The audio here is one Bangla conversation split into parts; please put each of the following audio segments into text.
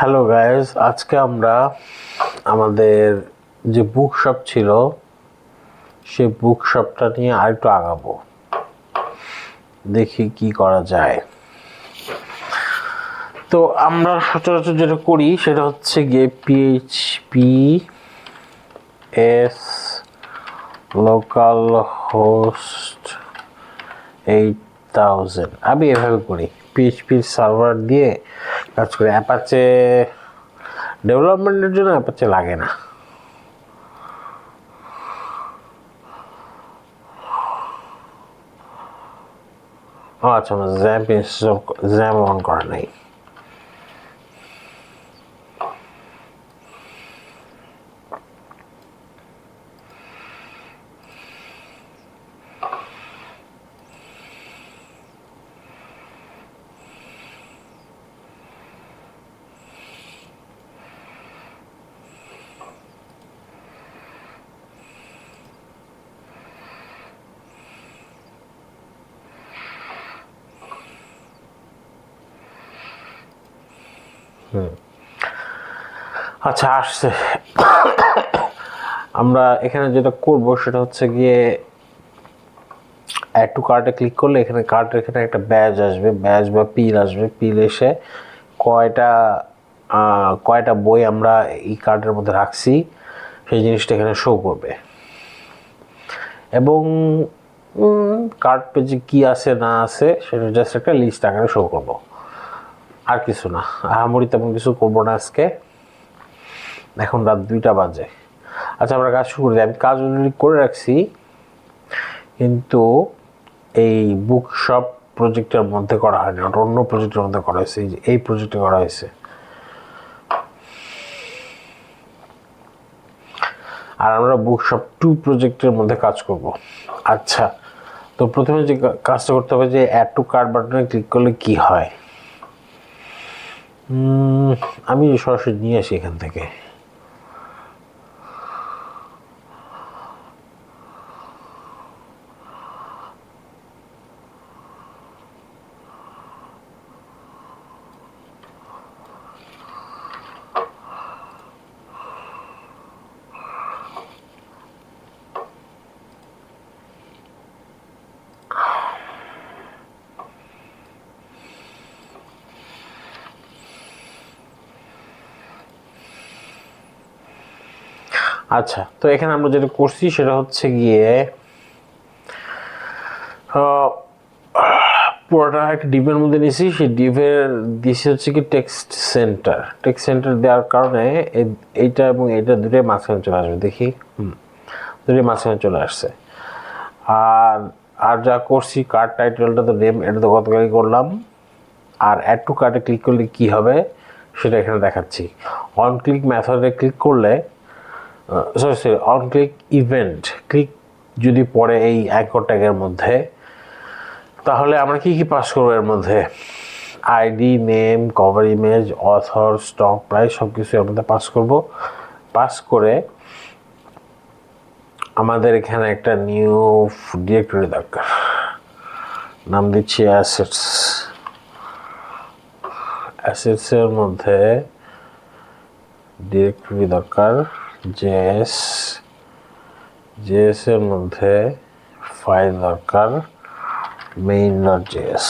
হ্যালো গাইস, আজকে আমরা আমাদের যে বুকশপ ছিল সেই বুকশপটা নিয়ে আরেকটু আগাবো, দেখি কি করা যায়। তো আমরা সচরাচর যেটা করি সেটা হচ্ছে গিয়ে পিএইচপি এস লোকাল হোস্ট 8000 আমি এভাবে করি। পিএইচপির সার্ভার দিয়ে কাজ করি। অ্যাপাচে ডেভেলপমেন্টের জন্য অ্যাপাচে লাগে না। আচ্ছা, আমার জ্যাম্প ইনস্টল জ্যাম অন করা নেই। আচ্ছা, আসছে। আমরা এখানে যেটা করব সেটা হচ্ছে গিয়ে অ্যাড টু কার্টে ক্লিক করলে এখানে কার্টের এখানে একটা ব্যাজ আসবে, ব্যাজ বা পিল আসবে। পিল এসে কয়টা বই আমরা এই কার্টের মধ্যে রাখছি সেই জিনিসটা এখানে শো করবে। এবং কার্ট পেজে কি আছে না আছে সেটা জাস্ট একটা লিস্ট আকারে শো করব, আর কিছু না। আহামরি তেমন কিছু করবো না আজকে। এখন রাত 2টা বাজে। আচ্ছা, আমরা কাজ শুরু করি। আমি কাজ অলরেডি করে রাখছি, কিন্তু এই বুকশপ প্রজেক্টের মধ্যে করা হয়নি, ওটা অন্য প্রজেক্টের মধ্যে করা হয়েছে। এই প্রজেক্টে করা হয়েছে। আর আমরা বুকশপ 2 প্রজেক্টের মধ্যে কাজ করব। আচ্ছা, তো প্রথমে যে কাজটা করতে হবে যে অ্যাড টু কার্ট বাটনে ক্লিক করলে কি হয়। আমি সরাসরি নিয়ে আসি এখান থেকে। আচ্ছা, তো এখানে আমরা যেটা করছি সেটা হচ্ছে গিয়ে পুরোটা একটা ডিপের মধ্যে নিয়েছি। সেই ডিপের দিছি হচ্ছে কি টেক্সট সেন্টার। টেক্সট সেন্টার দেওয়ার কারণে এইটা এবং এইটা দুটোই মাঝখানে চলে আসবে। দেখি, দুটোই মাঝখানে চলে আসছে। আর আর যা করছি, কার্ড টাইটেলটা তো নেম, এটা তো গতকালই করলাম। আর অ্যাড টু কার্টে ক্লিক করলে কি হবে সেটা এখানে দেখাচ্ছি। অন ক্লিক মেথডে ক্লিক করলে sorry on click event click যদি পড়ে এই অ্যাঙ্কর ট্যাগের মধ্যে, তাহলে আমরা কি কি পাস করবো এর মধ্যে? ID, name, cover image, author, stock price সব কিছু এর মধ্যে পাস করব। পাস করে আমাদের এখানে একটা নিউ ডিরেক্টরি দরকার, নাম দিচ্ছি অ্যাসেটস। অ্যাসেটসের মধ্যে ডিরেক্টরি দরকার, জেএস। জেএস এর মধ্যে ফাইল দরকার, main.js।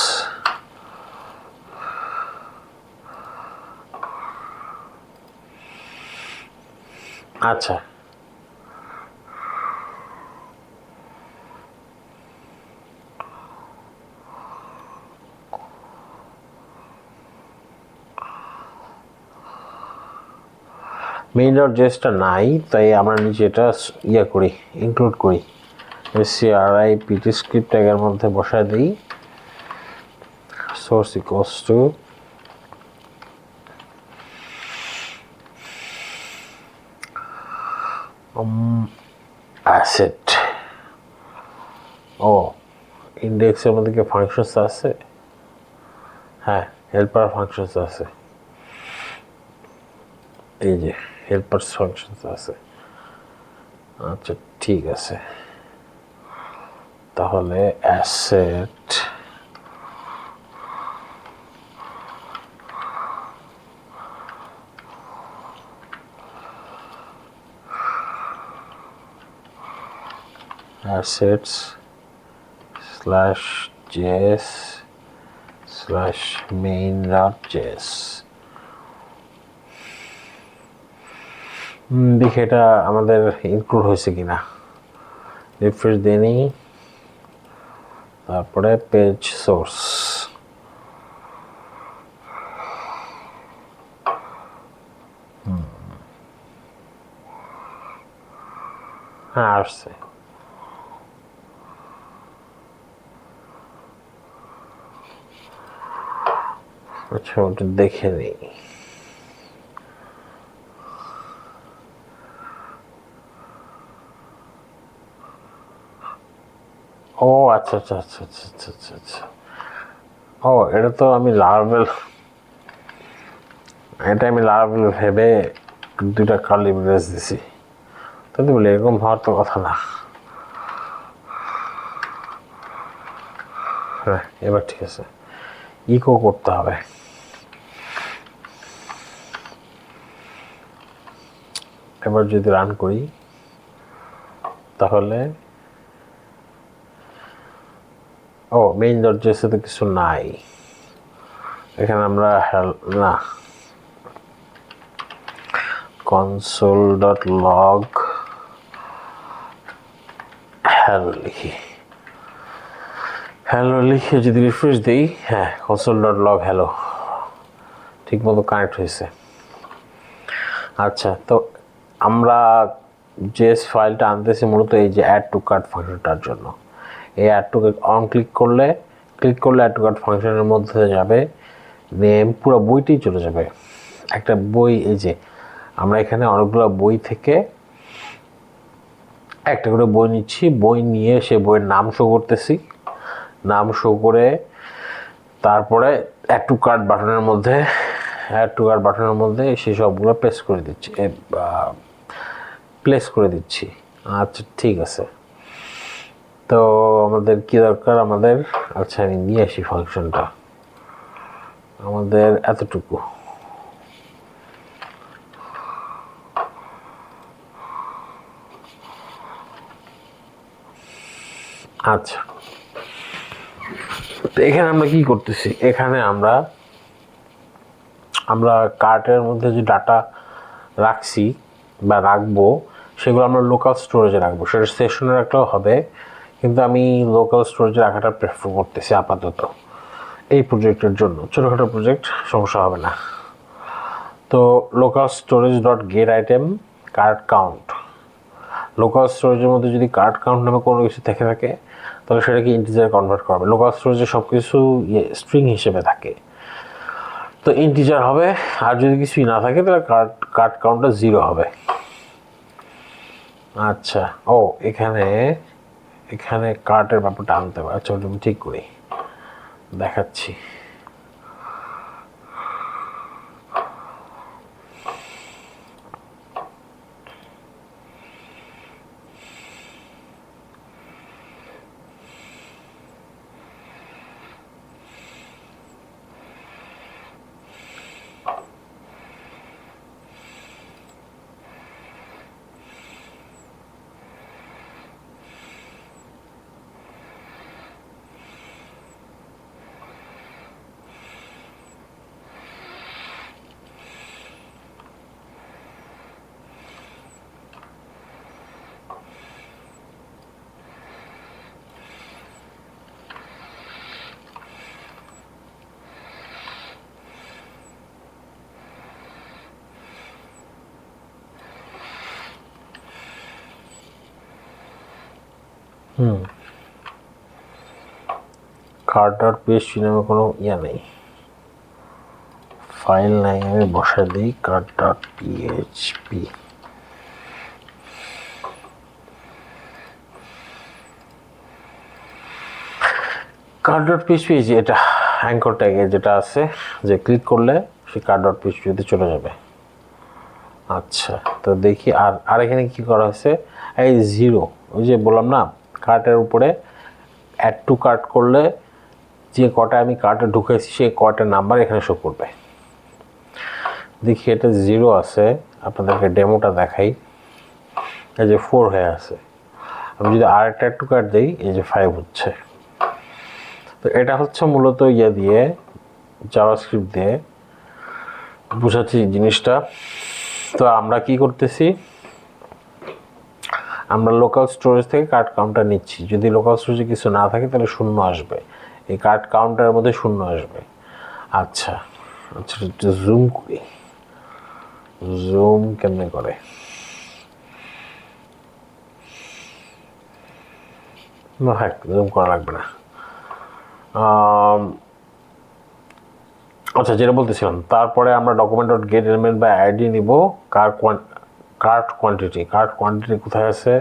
আচ্ছা, main.js-টা নাই, তাই আমরা নিচে এটা করি, ইনক্লুড করি। CRIPT স্ক্রিপ্ট ট্যাগের মধ্যে বসায় দিই সোর্স ইকুয়ালস টু অ্যাসেট। ও, ইন্ডেক্সের মধ্যে কি ফাংশনস আছে? হ্যাঁ, হেল্পার ফাংশনস আছে। এই যে হেল্পার ফাংশনস আছে। আচ্ছা, ঠিক আছে। তাহলে অ্যাসেট assets /js /main.js দেখি এটা আমাদের ইনক্লুড হয়েছে কিনা, রিফ্রেশ দিয়ে নিই। তারপরে পেজ সোর্স, হ্যাঁ আসছে। আচ্ছা ওটা দেখে নিই। ও আচ্ছা আচ্ছা আচ্ছা আচ্ছা আচ্ছা আচ্ছা আচ্ছা, ও এটা তো আমি লারাভেল, এটা আমি লারাভেল ভেবে দুইটা কার্লি ব্রেস দিছি। তাই বলি এরকম হওয়ার তো কথা না। হ্যাঁ এবার ঠিক আছে, ইকো করতে হবে। এবার যদি রান করি তাহলে ও main.js তো কিছু নাই এখানে। আমরা না console.log hello লিখি, হ্যালো লিখে যদি রিফ্রেশ দিই, হ্যাঁ console.log hello ঠিক মতো কানেক্ট হয়েছে। আচ্ছা তো আমরা জেএস ফাইলটা আনতেছি মূলত এই যে অ্যাড টু কার্ট ফাংশনটার জন্য। এই অ্যাড টু অন ক্লিক করলে অ্যাড টু কার্ট ফাংশনের মধ্যে যাবে নেম, পুরো বইটি চলে যাবে। একটা বই, এই যে আমরা এখানে অনেকগুলো বই থেকে একটা করে বই নিচ্ছি, বই নিয়ে সে বইয়ের নাম শো করতেছি, নাম শো করে তারপরে অ্যাড টু কার্ট বাটনের মধ্যে সেই সবগুলো প্লেস করে দিচ্ছি। আচ্ছা ঠিক আছে, তো আমাদের কি দরকার, আমাদের আচ্ছা আমি নিয়ে আসি ফাংশনটা, আমাদের এতটুকু। আচ্ছা তো এখানে আমরা কি করতেছি, এখানে আমরা কার্টের মধ্যে যে ডাটা রাখছি বা রাখবো সেগুলো আমরা লোকাল স্টোরেজে রাখবো। সেটা সেশনে রাখলেও হবে, কিন্তু আমি লোকাল স্টোরেজে রাখাটা প্রেফার করতেছি আপাতত এই প্রজেক্টের জন্য। ছোটোখাটো প্রজেক্ট সমস্যা হবে না। তো local storage dot gate item cart count, local স্টোরেজের মধ্যে যদি কার্ট কাউন্ট নামে কোনো কিছু থেকে থাকে তাহলে সেটাকে ইন্টিজারে কনভার্ট করবে। লোকাল স্টোরেজে সব কিছু স্ট্রিং হিসেবে থাকে, তো ইন্টিজার হবে। আর যদি কিছুই না থাকে তাহলে কার্ট কাউন্টটা 0 হবে। আচ্ছা ও এখানে কার্টের ব্যাপারটা আনতে হবে। আচ্ছা ওটা আমি ঠিক করি, দেখাচ্ছি। cart.php নামে কোনো নেই, ফাইল নাই, আমি বসা দিই cart.php। cart.php যে এটা অ্যাঙ্কর ট্যাগে যেটা আছে, যে ক্লিক করলে সে cart.php তে চলে যাবে। আচ্ছা তো দেখি আর এখানে কি করা হয়েছে, এই 0, ওই যে বললাম না কার্টের উপরে অ্যাড টু কার্ট করলে যে কটা আমি কার্টে ঢুকেছি সেই কয়টা নাম্বার এখানে শো করবে। দেখি এটা 0 আছে, আপনাদেরকে ডেমোটা দেখাই। এই যে 4 হয়ে আছে, আমি যদি আরেকটা অ্যাড টু কার্ট দিই, এই যে 5 হচ্ছে। তো এটা হচ্ছে মূলত ইয়ে দিয়ে, জাভাস্ক্রিপ্ট দিয়ে বুঝাচ্ছি জিনিসটা। তো আমরা কি করতেছি, আমরা লোকাল স্টোরেজ থেকে কার্ড কাউন্টার নিচ্ছি। যদি লোকাল স্টোরেজে কিছু না থাকে তাহলে শূন্য আসবে, এই কার্ড কাউন্টারের মধ্যে শূন্য আসবে। আচ্ছা আচ্ছা, জুম করি, জুম কেমনে করে, হ্যাঁ জুম করা লাগবে না। আচ্ছা, যেটা বলতেছিলাম, তারপরে আমরা ডকুমেন্ট ডট গেট এলিমেন্ট বা আইডি নিব। কার্ট কোয়ান্টিটি কোথায় আছে?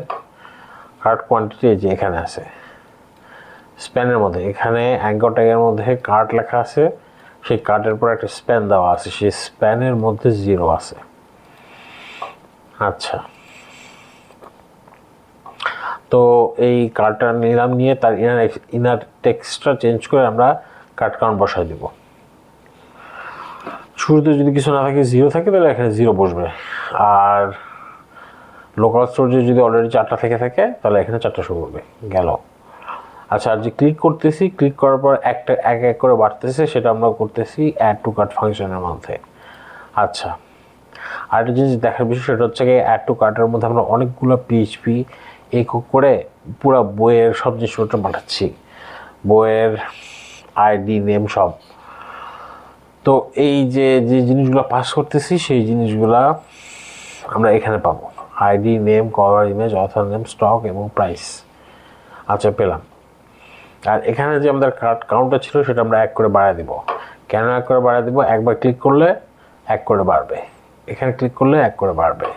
কার্ট কোয়ান্টিটি যে এখানে আছে, স্প্যানের মধ্যে, এখানে অ্যাঙ্কর ট্যাগের মধ্যে কার্ট লেখা আছে, সেই কার্টের পর একটা স্প্যান দেওয়া আছে, সেই স্প্যানের মধ্যে 0 আছে। আচ্ছা, তো এই কার্টটা নিলাম, নিয়ে তার ইনার টেক্সটটা চেঞ্জ করে আমরা কার্ট কাউন্ট বসায় দিব। শুরুতে যদি কিছু না থাকে, 0 থাকে, তাহলে এখানে 0 বসবে। আর লোকাল স্টোরেজে যদি অলরেডি 4টা থেকে থাকে, তাহলে এখানে 4টা শো করবে। গেল। আচ্ছা, আর যে ক্লিক করতেছি, ক্লিক করার পর একটা এক এক করে বাড়তেছে, সেটা আমরা করতেছি অ্যাড টু কার্ট ফাংশনের মধ্যে। আচ্ছা, আরেকটা জিনিস দেখার বিষয়, সেটা হচ্ছে কি অ্যাড টু কার্টের মধ্যে আমরা অনেকগুলো পিএইচপি একক করে পুরো বইয়ের সব জিনিসপত্র পাঠাচ্ছি, বইয়ের আইডি নেম সব। তো এই যে যে জিনিসগুলো পাস করতেছি, সেই জিনিসগুলা আমরা এখানে পাবো, ID name, cover image, author name, stock এবং প্রাইস। আচ্ছা, পেলাম। আর এখানে যে আমাদের কার্ট কাউন্টার ছিল, সেটা আমরা 1 করে বাড়ায় দিব। কেন 1 করে বাড়ায় দিব? একবার ক্লিক করলে 1 করে বাড়বে, এখানে ক্লিক করলে 1 করে বাড়বে।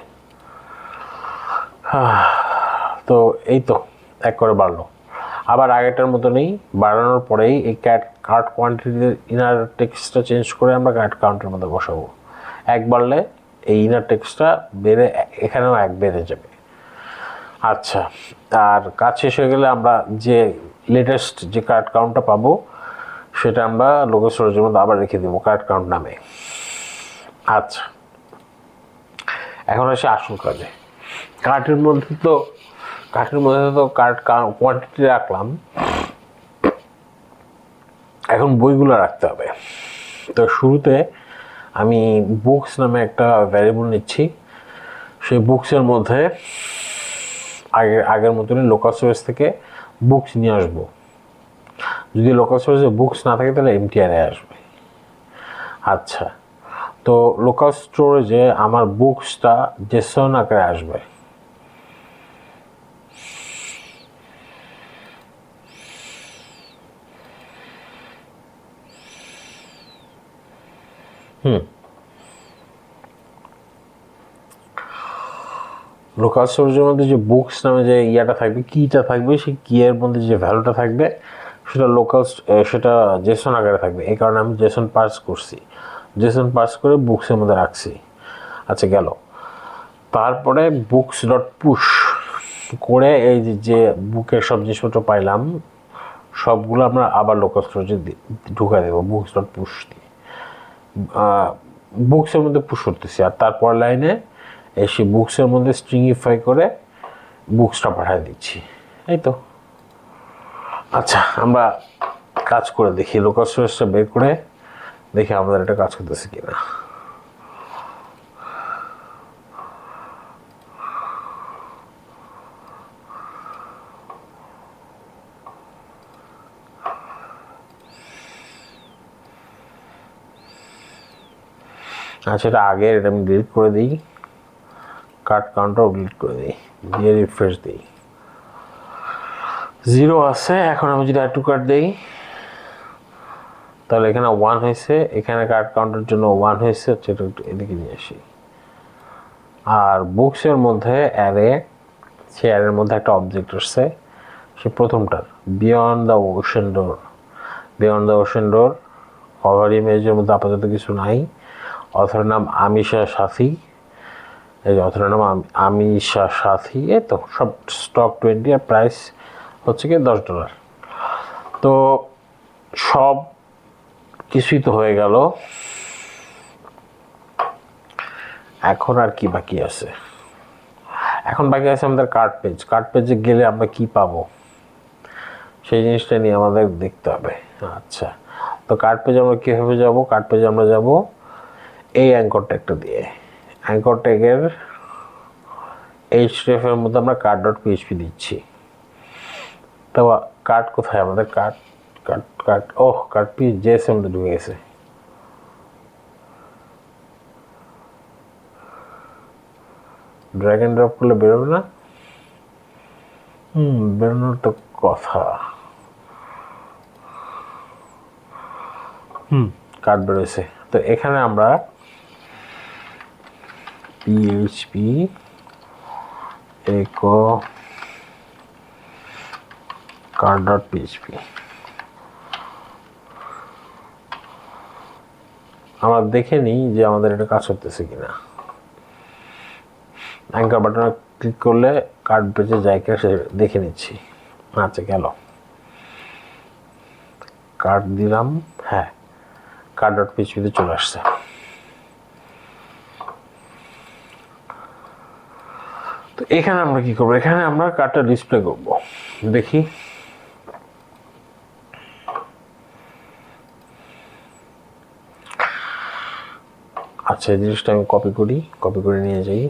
তো এই তো 1 করে বাড়লো। আবার আগেরটার মতো নেই, বাড়ানোর পরেই এই কার্ট কোয়ান্টিটির ইনার টেক্সটটা চেঞ্জ করে আমরা কার্ট কাউন্টের মধ্যে বসাবো। 1 বাড়লে এই ইনার টেক্সটটা বেড়ে এখানেও 1 বেড়ে যাবে। আচ্ছা, আর কাজ শেষ হয়ে গেলে আমরা যে লেটেস্ট যে কার্ট কাউন্টটা পাবো, সেটা আমরা লোকাল স্টোরেজের মধ্যে আবার রেখে দেবো কার্ট কাউন্ট নামে। আচ্ছা, এখন আসে আসল কাজে। কার্টের মধ্যে তো কার্ট কোয়ান্টিটি রাখলাম, এখন বইগুলো রাখতে হবে। তো শুরুতে আমি বুকস নামে একটা ভ্যারিয়েবল নিচ্ছি, সেই বুকসের মধ্যে আগের মতনই লোকাল স্টোরেজ থেকে বুকস নিয়ে আসবো। যদি লোকাল স্টোরেজে বুকস না থাকে, তাহলে এমটি অ্যারে আসবে। আচ্ছা, তো লোকাল স্টোরেজে আমার বুকসটা জেসন আকারে আসবে। লোকাল স্টোরেজের মধ্যে যে বুকস নামে যে ইয়াটা থাকবে, কিটা থাকবে, সেই কিয়ের মধ্যে যে ভ্যালুটা থাকবে, সেটা জেসন আকারে থাকবে। এই কারণে আমি জেসন পার্স করছি, জেসন পার্স করে বুকসের মধ্যে রাখছি। আচ্ছা, গেল। তারপরে বুকস ডট পুশ করে এই যে বুকের সব জিনিসপত্র পাইলাম, সবগুলো আমরা আবার লোকাল স্টোরেজে ঢুকাই দেবো বুকস ডট পুশ দিয়ে। বুকসের মধ্যে পুশ করতেছি, আর তারপর লাইনে এসে বুকসের মধ্যে স্ট্রিংইফাই করে বুকসটা পাঠিয়ে দিচ্ছি। এই তো। আচ্ছা, আমরা কাজ করে দেখি, লোকাল স্টোরেজটা বের করে দেখি আমাদের এটা কাজ করতেছে কিনা। আচ্ছা, এটা আগের, এটা আমি ডিলিট করে দিই, কার্ট কাউন্টার ডিলিট করে দিই, দিয়ে রিফ্রেশ দিই, 0 আছে। এখন আমি যদি অ্যাড টু কার্ট দিই, তাহলে এখানে 1 হয়েছে, এখানে কার্ট কাউন্টের জন্য 1 হয়েছে। সেটা একটু এদিকে নিয়ে আসি। আর বুকসের মধ্যে অ্যারে, সে অ্যারের মধ্যে একটা অবজেক্ট আসছে, সে প্রথমটার beyond the ocean door. Beyond the ocean door cover ইমেজের মধ্যে আপাতত কিছু নাই। অথরের নাম আমিষা সাথী, এই যে অথরের নাম আমিষা সাথী। এই তো সব স্টক 20, আর প্রাইস হচ্ছে কি $10। তো সব কিছুই তো হয়ে গেল। এখন আর কি বাকি আছে? এখন বাকি আছে আমাদের কার্ড পেজ। কার্ড পেজে গেলে আমরা কি পাবো সেই জিনিসটা নিয়ে আমাদের দেখতে হবে। আচ্ছা, তো কার্ড পেজে আমরা কীভাবে যাব? কার্ড পেজে আমরা যাব এই অ্যাঙ্কর ট্যাগটা দিয়ে। অ্যাঙ্কর ট্যাগের href-এর মধ্যে আমরা card.php দিচ্ছি। তো কার্ড কোথায় আমাদের? কার্ড কার্ড কার্ড ওহ কার্ড JS এর মধ্যে ঢুকে গেছে। ড্র্যাগ এন্ড ড্রপ করলে বেরোবে না? বেরোনোর তো কথা। কার্ড বেরোয়েছে। তো এখানে আমরা PHP echo card.php আমরা দেখে নিই যে আমাদের এটা কাজ করতেছে কিনা। অ্যাঙ্কার বাটনে ক্লিক করলে কার্ড পেজে যায় কিনা সে দেখে নিচ্ছি। আচ্ছা, গেল। কার্ড দিলাম, হ্যাঁ, card.php-তে চলে আসছে। তো এখানে আমরা কি করবো? এখানে আমরা কার্ডটা ডিসপ্লে করব। দেখি, আচ্ছা, এই জিনিসটা আমি কপি করে নিয়ে যাই।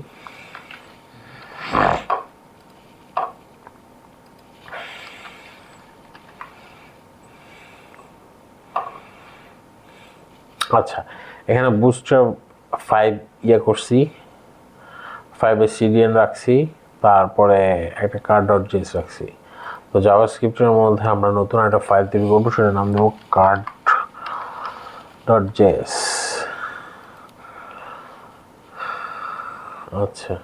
আচ্ছা, এখানে বুস্টার 5 করছি, 5-এর CDN রাখছি, তারপরে একটা card.js রাখছি। তো জাভাস্ক্রিপ্টের মধ্যে আমরা নতুন একটা ফাইল তৈরি করবো, সেটার নাম দেবো card.js। আচ্ছা,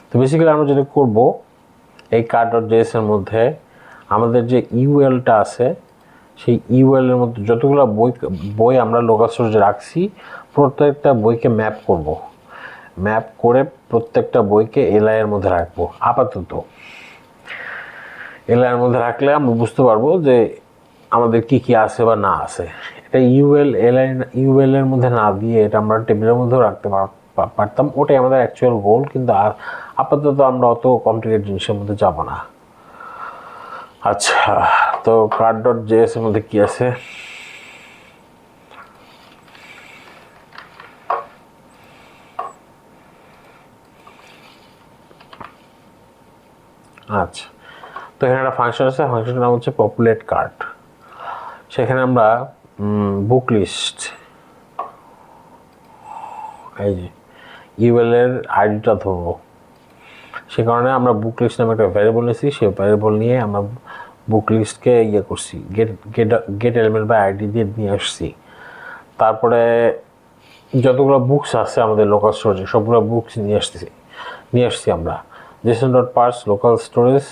তো বেসিক্যালি আমরা যেটা করব, এই card.js এর মধ্যে আমাদের যে ইউএলটা আছে, সেই ইউএলের মধ্যে যতগুলো বই আমরা লোকাল স্টোরেজে রাখছি, প্রত্যেকটা বইকে ম্যাপ করব। ম্যাপ করে প্রত্যেকটা বইকে এলআই এর মধ্যে রাখবো। আপাতত এলআই এর মধ্যে রাখলে আমরা বুঝতে পারবো যে আমাদের কি কি আছে বা না আছে। এটা ইউএল এর মধ্যে না দিয়ে এটা আমরা টেবিলের মধ্যেও রাখতে পারতাম, ওটাই আমাদের অ্যাকচুয়াল গোল। কিন্তু আপাতত আমরা অত কমপ্লিকেটেড জিনিসের মধ্যে যাব না। আচ্ছা, তো card.js এর মধ্যে কি আছে? আচ্ছা, তো এখানে একটা ফাংশন আছে, ফাংশনটার নাম হচ্ছে পপুলেট কার্ড। সেখানে আমরা বুক লিস্ট, এই যে ইউএল এর আইডিটা ধরবো, সে কারণে আমরা বুক লিস্ট নামে একটা ভ্যারিয়েবল নিয়েছি। সেই ভ্যারিয়েবল নিয়ে আমরা বুক লিস্টকে করছি, গেট এলিমেন্ট বাই আইডি দিয়ে নিয়ে আসছি। তারপরে যতগুলো বুকস আছে আমাদের লোকাল স্টোরেজে সবগুলো বুকস নিয়ে আসছি আমরা। json.parse local storage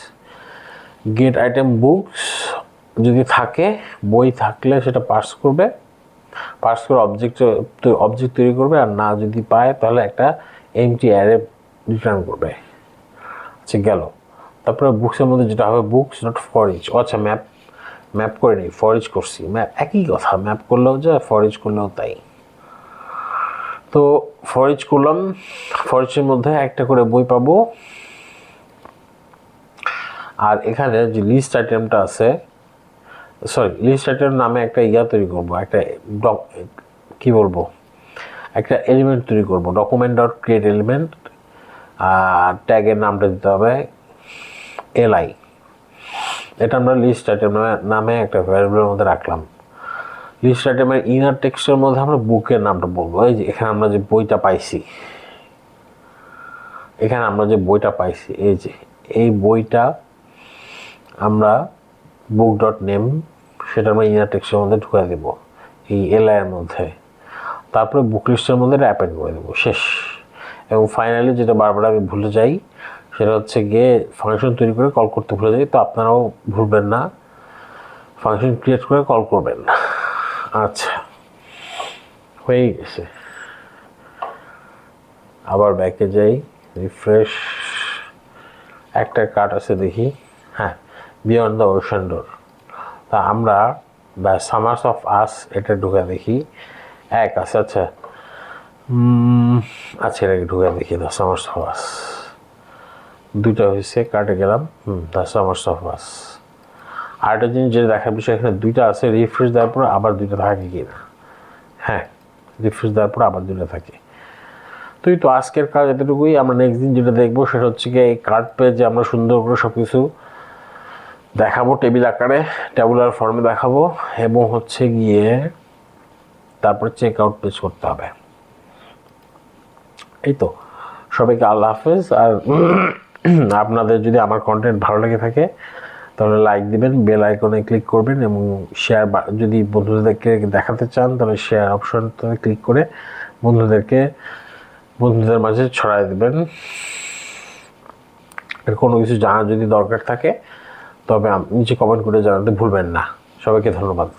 gate item books, যদি থাকে বই থাকলে সেটা পার্স করে অবজেক্ট তৈরি করবে, আর না যদি পায় তাহলে একটা এমটি অ্যারে রিটার্ন করবে। আচ্ছা, গেল। তারপরে বুকসের মধ্যে যেটা হবে বুকস ডট ফর ইচ। আচ্ছা, ম্যাপ করে নিই, ফর ইচ করছি। একই কথা, ম্যাপ করলেও যায়, ফর ইচ করলেও তাই। তো ফর ইচ করলাম, ফর ইচের মধ্যে একটা করে বই পাবো। আর এখানে যে লিস্ট আইটেমটা আছে, লিস্ট আইটেম নামে একটা তৈরি করবো, একটা কি বলবো, একটা এলিমেন্ট তৈরি করবো, document.create element। আর ট্যাগের নামটা দিতে হবে li। এটা আমরা লিস্ট আইটেম নামে একটা ভ্যারিয়েবলের মধ্যে রাখলাম। লিস্ট আইটেমের ইনার টেক্সটের মধ্যে আমরা বুকের নামটা বলবো। এই যে এখানে আমরা যে বইটা পাইছি, এই যে এই বইটা আমরা book.name সেটা আমরা ইনার টেক্সটের মধ্যে ঢুকে দেব এই এলআই এর মধ্যে। তারপরে বুক লিস্টের মধ্যে অ্যাপেন্ড করে দেবো, শেষ। এবং ফাইনালি যেটা বারবার আমি ভুলে যাই, সেটা হচ্ছে গিয়ে ফাংশন তৈরি করে কল করতে ভুলে যাই। তো আপনারাও ভুলবেন না, ফাংশন ক্রিয়েট করে কল করবেন। আচ্ছা, হয়ে গেছে। আবার ব্যাকে যাই, রিফ্রেশ। একটা কার্ড আছে দেখি, হ্যাঁ, বিয়ন্ড দ্য ওশান ডোর। তা আমরা সামার্স অফ আস এটা ঢুকে দেখি, এক আছে। আচ্ছা, এটাকে ঢুকে দেখি, দ্য সামার্স অফ আস। দুইটা হয়েছে, কাটে গেলাম। দ্যাটস আমার সফাস। আরেকটা জিনিস যেটা দেখার বিষয়, এখানে দুইটা আছে, রিফ্রেশ দেওয়ার পর আবার দুইটা থাকে কি না। হ্যাঁ, রিফ্রেশ দেওয়ার পর আবার দুইটা থাকে। তো এই তো আজকের কাজ এতটুকুই। আমরা নেক্সট দিন যেটা দেখবো সেটা হচ্ছে কি, এই কার্ড পেজে আমরা সুন্দর করে সব কিছু দেখাবো, টেবিল আকারে ট্যাবুলার ফর্মে দেখাবো, এবং হচ্ছে গিয়ে তারপরে চেক আউট পেজ করতে হবে। এই তো, সবাইকে আল্লাহ হাফেজ। আর আপনাদের যদি আমার কন্টেন্ট ভালো লেগে থাকে তাহলে লাইক দিবেন, বেল আইকনে ক্লিক করবেন, এবং শেয়ার, যদি বন্ধুদেরকে দেখাতে চান তাহলে শেয়ার অপশনটা ক্লিক করে বন্ধুদের মাঝে ছড়াই দেবেন। আর কোনো কিছু জানার যদি দরকার থাকে তবে নিচে কমেন্ট করে জানাতে ভুলবেন না। সবাইকে ধন্যবাদ।